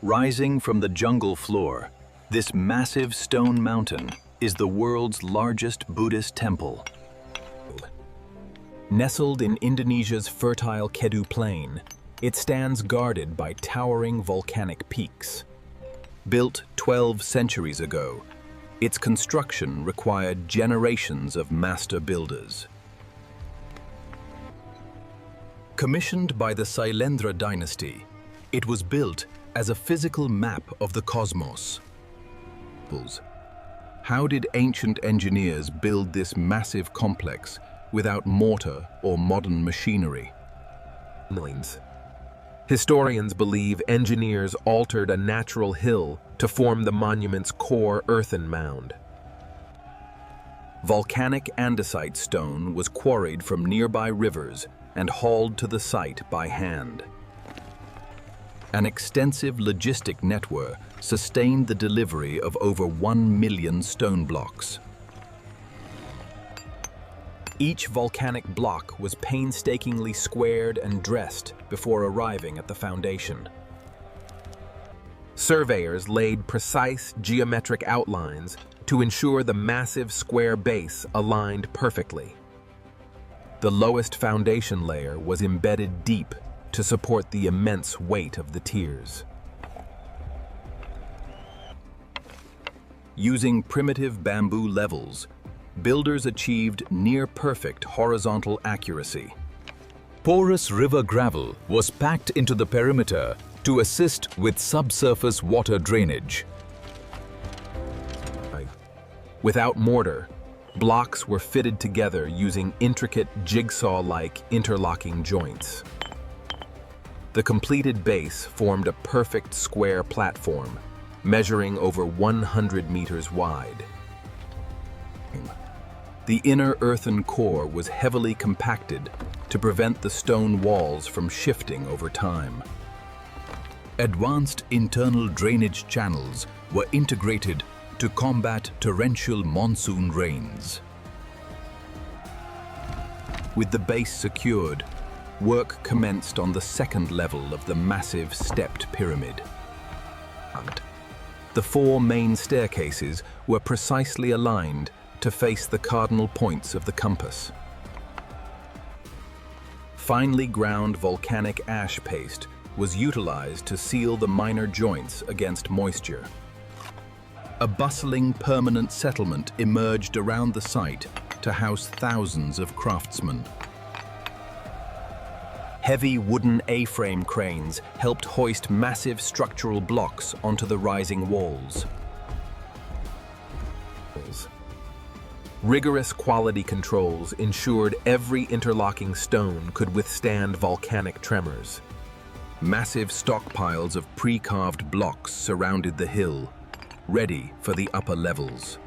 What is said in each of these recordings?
Rising from the jungle floor, this massive stone mountain is the world's largest Buddhist temple. Nestled in Indonesia's fertile Kedu Plain, it stands guarded by towering volcanic peaks. Built 12 centuries ago, its construction required generations of master builders. Commissioned by the Sailendra Dynasty, it was built as a physical map of the cosmos. How did ancient engineers build this massive complex without mortar or modern machinery? Historians believe engineers altered a natural hill to form the monument's core earthen mound. Volcanic andesite stone was quarried from nearby rivers and hauled to the site by hand. An extensive logistic network sustained the delivery of over 1 million stone blocks. Each volcanic block was painstakingly squared and dressed before arriving at the foundation. Surveyors laid precise geometric outlines to ensure the massive square base aligned perfectly. The lowest foundation layer was embedded deep to support the immense weight of the tiers. Using primitive bamboo levels, builders achieved near-perfect horizontal accuracy. Porous river gravel was packed into the perimeter to assist with subsurface water drainage. Without mortar, blocks were fitted together using intricate jigsaw-like interlocking joints. The completed base formed a perfect square platform, measuring over 100 meters wide. The inner earthen core was heavily compacted to prevent the stone walls from shifting over time. Advanced internal drainage channels were integrated to combat torrential monsoon rains. With the base secured, work commenced on the second level of the massive stepped pyramid. The 4 main staircases were precisely aligned to face the cardinal points of the compass. Finely ground volcanic ash paste was utilized to seal the minor joints against moisture. A bustling permanent settlement emerged around the site to house thousands of craftsmen. Heavy wooden A-frame cranes helped hoist massive structural blocks onto the rising walls. Rigorous quality controls ensured every interlocking stone could withstand volcanic tremors. Massive stockpiles of pre-carved blocks surrounded the hill, ready for the upper levels.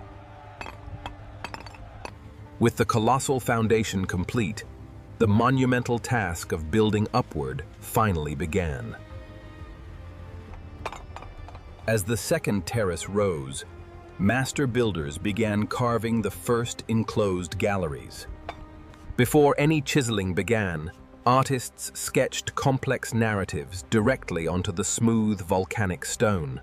With the colossal foundation complete, the monumental task of building upward finally began. As the second terrace rose, master builders began carving the first enclosed galleries. Before any chiseling began, artists sketched complex narratives directly onto the smooth volcanic stone.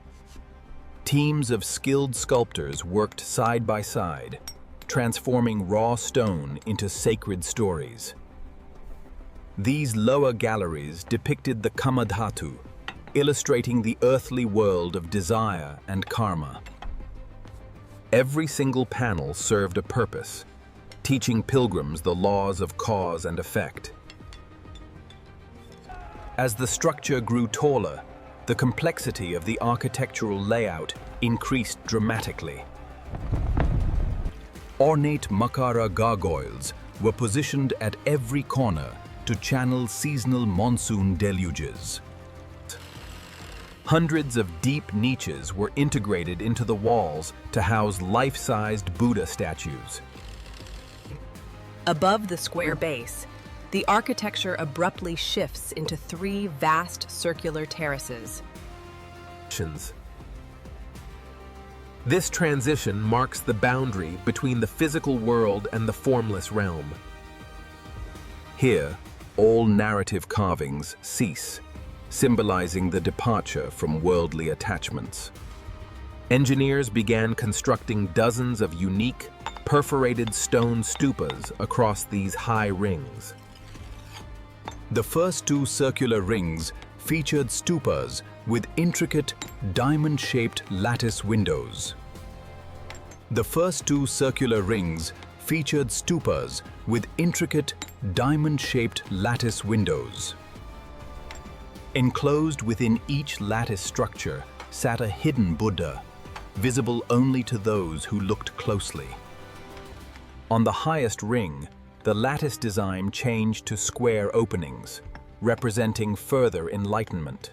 Teams of skilled sculptors worked side by side, transforming raw stone into sacred stories. These lower galleries depicted the Kamadhatu, illustrating the earthly world of desire and karma. Every single panel served a purpose, teaching pilgrims the laws of cause and effect. As the structure grew taller, the complexity of the architectural layout increased dramatically. Ornate Makara gargoyles were positioned at every corner to channel seasonal monsoon deluges. Hundreds of deep niches were integrated into the walls to house life-sized Buddha statues. Above the square base, the architecture abruptly shifts into 3 vast circular terraces. This transition marks the boundary between the physical world and the formless realm. Here, all narrative carvings cease, symbolizing the departure from worldly attachments. Engineers began constructing dozens of unique, perforated stone stupas across these high rings. The first two circular rings featured stupas with intricate, diamond-shaped lattice windows. The first two circular rings featured stupas with intricate, diamond-shaped lattice windows. Enclosed within each lattice structure sat a hidden Buddha, visible only to those who looked closely. On the highest ring, the lattice design changed to square openings, representing further enlightenment.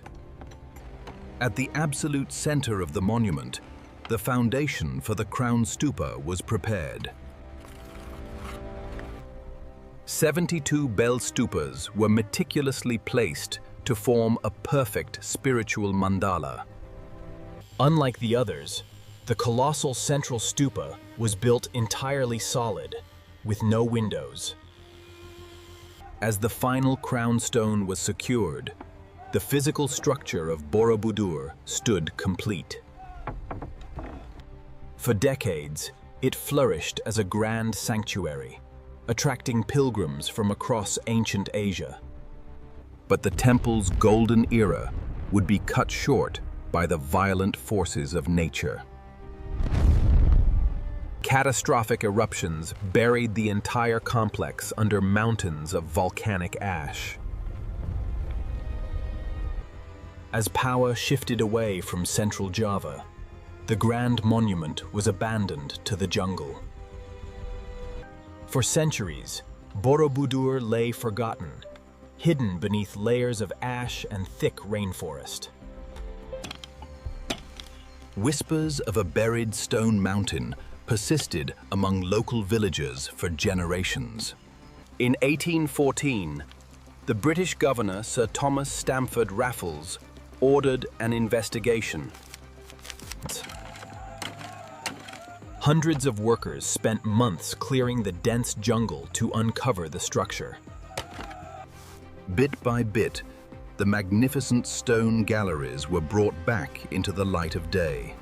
At the absolute center of the monument, the foundation for the crown stupa was prepared. 72 bell stupas were meticulously placed to form a perfect spiritual mandala. Unlike the others, the colossal central stupa was built entirely solid, with no windows. As the final crown stone was secured, the physical structure of Borobudur stood complete. For decades, it flourished as a grand sanctuary, attracting pilgrims from across ancient Asia. But the temple's golden era would be cut short by the violent forces of nature. Catastrophic eruptions buried the entire complex under mountains of volcanic ash. As power shifted away from central Java, the grand monument was abandoned to the jungle. For centuries, Borobudur lay forgotten, hidden beneath layers of ash and thick rainforest. Whispers of a buried stone mountain persisted among local villagers for generations. In 1814, the British governor Sir Thomas Stamford Raffles ordered an investigation. Hundreds of workers spent months clearing the dense jungle to uncover the structure. Bit by bit, the magnificent stone galleries were brought back into the light of day.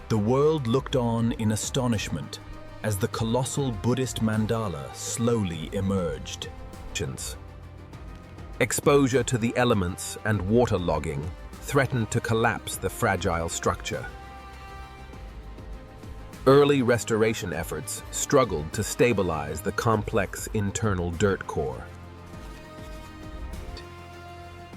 The world looked on in astonishment as the colossal Buddhist mandala slowly emerged. Exposure to the elements and waterlogging threatened to collapse the fragile structure. Early restoration efforts struggled to stabilize the complex internal dirt core.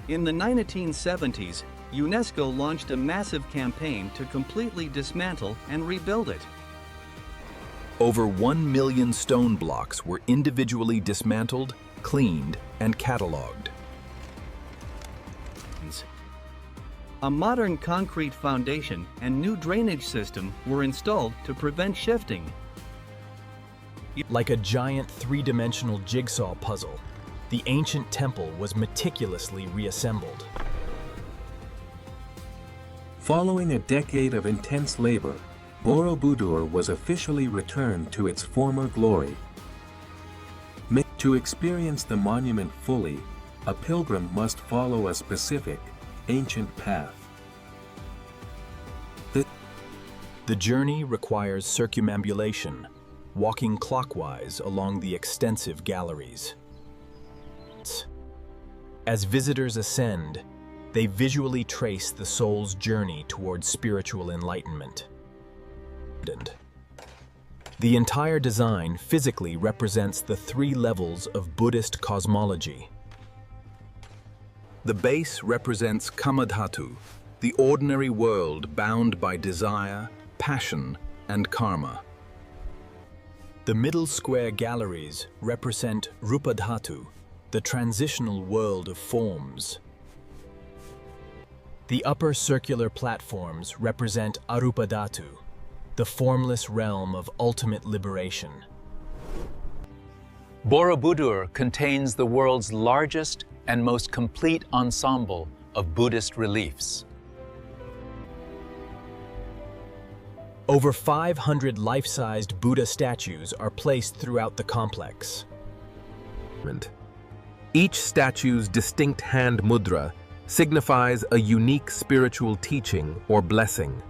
In the 1970s, UNESCO launched a massive campaign to completely dismantle and rebuild it. Over 1 million stone blocks were individually dismantled, cleaned, and catalogued. A modern concrete foundation and new drainage system were installed to prevent shifting. Like a giant three-dimensional jigsaw puzzle, the ancient temple was meticulously reassembled. Following a decade of intense labor, Borobudur was officially returned to its former glory. To experience the monument fully, a pilgrim must follow a specific, ancient path. The journey requires circumambulation, walking clockwise along the extensive galleries. As visitors ascend, they visually trace the soul's journey towards spiritual enlightenment. The entire design physically represents the 3 levels of Buddhist cosmology. The base represents Kamadhatu, the ordinary world bound by desire, passion, and karma. The middle square galleries represent Rupadhatu, the transitional world of forms. The upper circular platforms represent Arupadhatu, the formless realm of ultimate liberation. Borobudur contains the world's largest and most complete ensemble of Buddhist reliefs. Over 500 life-sized Buddha statues are placed throughout the complex. Each statue's distinct hand mudra signifies a unique spiritual teaching or blessing.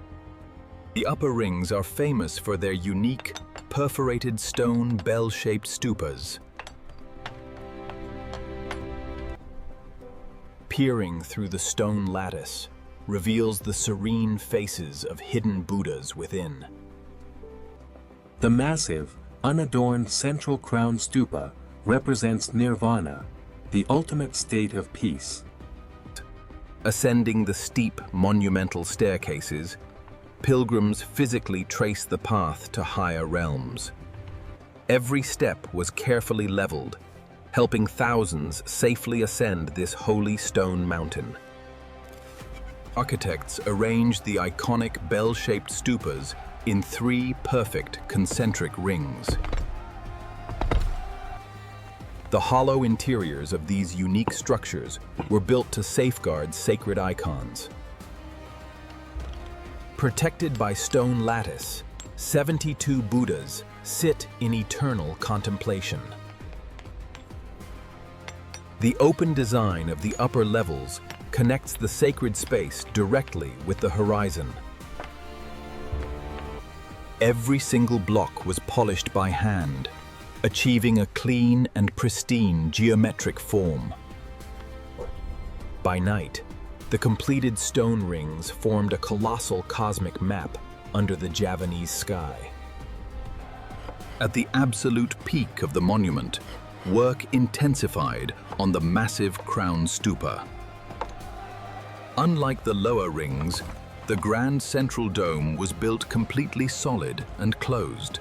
The upper rings are famous for their unique, perforated stone bell-shaped stupas. Peering through the stone lattice reveals the serene faces of hidden Buddhas within. The massive, unadorned central crown stupa represents nirvana, the ultimate state of peace. Ascending the steep, monumental staircases, pilgrims physically trace the path to higher realms. Every step was carefully leveled, helping thousands safely ascend this holy stone mountain. Architects arranged the iconic bell-shaped stupas in 3 perfect concentric rings. The hollow interiors of these unique structures were built to safeguard sacred icons. Protected by stone lattice, 72 Buddhas sit in eternal contemplation. The open design of the upper levels connects the sacred space directly with the horizon. Every single block was polished by hand, achieving a clean and pristine geometric form. By night, the completed stone rings formed a colossal cosmic map under the Javanese sky. At the absolute peak of the monument, work intensified on the massive crown stupa. Unlike the lower rings, the grand central dome was built completely solid and closed.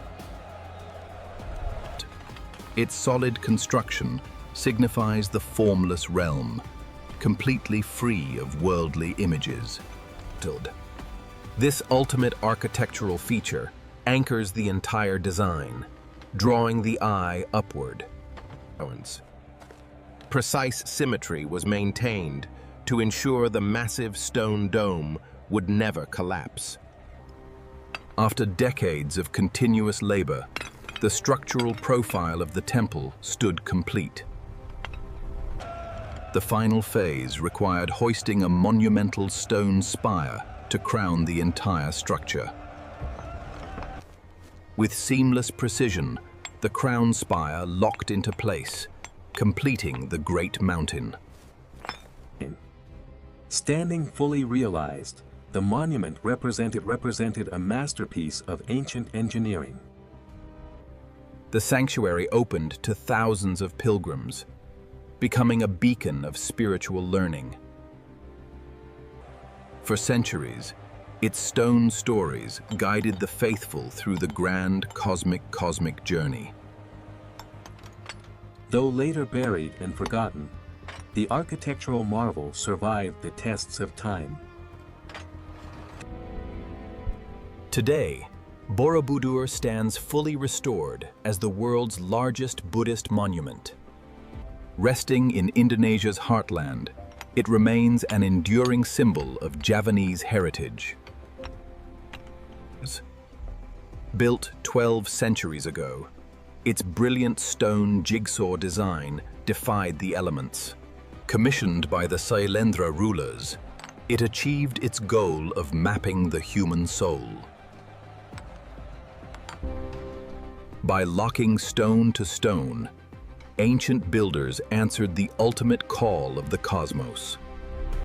Its solid construction signifies the formless realm, completely free of worldly images. This ultimate architectural feature anchors the entire design, drawing the eye upward. Precise symmetry was maintained to ensure the massive stone dome would never collapse. After decades of continuous labor, the structural profile of the temple stood complete. The final phase required hoisting a monumental stone spire to crown the entire structure. With seamless precision, the crown spire locked into place, completing the great mountain. Standing fully realized, the monument represented a masterpiece of ancient engineering. The sanctuary opened to thousands of pilgrims, becoming a beacon of spiritual learning. For centuries, its stone stories guided the faithful through the grand cosmic journey. Though later buried and forgotten, the architectural marvel survived the tests of time. Today, Borobudur stands fully restored as the world's largest Buddhist monument. Resting in Indonesia's heartland, it remains an enduring symbol of Javanese heritage. Built 12 centuries ago, its brilliant stone jigsaw design defied the elements. Commissioned by the Sailendra rulers, it achieved its goal of mapping the human soul. By locking stone to stone, ancient builders answered the ultimate call of the cosmos.